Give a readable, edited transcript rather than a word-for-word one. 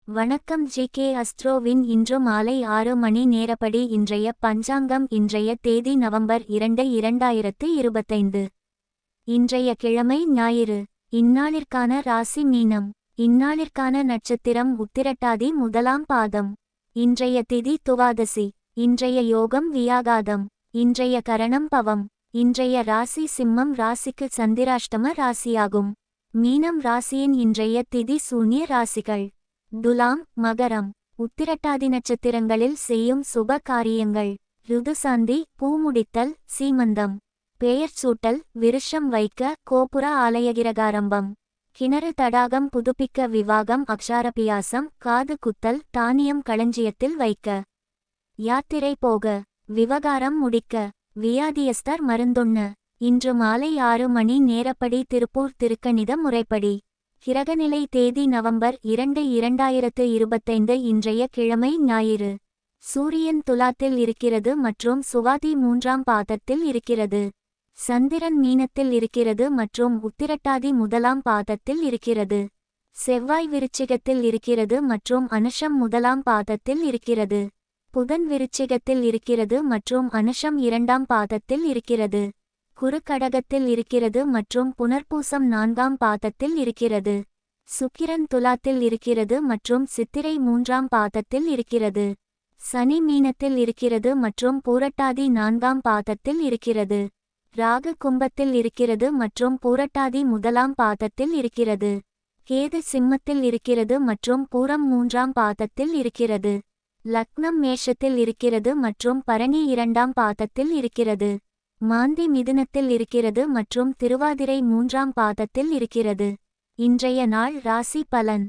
வணக்கம் ஜி.கே. அஸ்ட்ரோவின் இன்று மாலை 6 மணி நேரப்படி இன்றைய பஞ்சாங்கம். இன்றைய தேதி நவம்பர் 2, 2025. இன்றைய கிழமை ஞாயிறு. இந்நாளிற்கான ராசி மீனம். இந்நாளிற்கான நட்சத்திரம் உத்திரட்டாதி முதலாம் பாதம். இன்றைய திதி துவாதசி. இன்றைய யோகம் வியாகாதம். இன்றைய கரணம் பவம். இன்றைய ராசி சிம்மம் ராசிக்கு சந்திராஷ்டம ராசியாகும். மீனம் ராசியின் இன்றைய திதி சூன்ய ராசிகள். துலாம் மகரம். உத்திரட்டாதி நட்சத்திரங்களில் செய்யும் சுப காரியங்கள்: ருதுசாந்தி, பூமுடித்தல், சீமந்தம், பெயர் சூட்டல், விருஷம் வைக்க, கோபுர ஆலயகிரகாரம்பம், கிணறு தடாகம் புதுப்பிக்க, விவாகம், அக்ஷாரபியாசம், காது குத்தல், தானியம் களஞ்சியத்தில் வைக்க, யாத்திரை போக, விவகாரம் முடிக்க, வியாதியஸ்தர் மருந்துண்ண. இன்று மாலை 6 மணி நேரப்படி திருப்பூர் திருக்கணித முறைப்படி. கிரகநிலை தேதி நவம்பர் 2, 2025. இன்றைய கிழமை ஞாயிறு. சூரியன் துலாத்தில் இருக்கிறது மற்றும் சுவாதி 3ஆம் பாதத்தில் இருக்கிறது. சந்திரன் மீனத்தில் இருக்கிறது மற்றும் உத்திரட்டாதி முதலாம் பாதத்தில் இருக்கிறது. செவ்வாய் விருச்சிகத்தில் இருக்கிறது மற்றும் அனுஷம் முதலாம் பாதத்தில் இருக்கிறது. புதன் விருச்சிகத்தில் இருக்கிறது மற்றும் அனுஷம் 2ஆம் பாதத்தில் இருக்கிறது. குரு கடகத்தில் இருக்கிறது மற்றும் புனர்பூசம் 4ஆம் பாதத்தில் இருக்கிறது. சுக்கிரன் துலாத்தில் இருக்கிறது மற்றும் சித்திரை 3ஆம் பாதத்தில் இருக்கிறது. சனி மீனத்தில் இருக்கிறது மற்றும் பூரட்டாதி 4ஆம் பாதத்தில் இருக்கிறது. ராகு கும்பத்தில் இருக்கிறது மற்றும் பூரட்டாதி முதலாம் பாதத்தில் இருக்கிறது. கேது சிம்மத்தில் இருக்கிறது மற்றும் பூரம் 3ஆம் பாதத்தில் இருக்கிறது. லக்னம் மேஷத்தில் இருக்கிறது மற்றும் பரணி 2ஆம் பாதத்தில் இருக்கிறது. மாந்தி மிதுனத்தில் இருக்கிறது மற்றும் திருவாதிரை 3ஆம் பாதத்தில் இருக்கிறது. இன்றைய நாள் ராசி பலன்.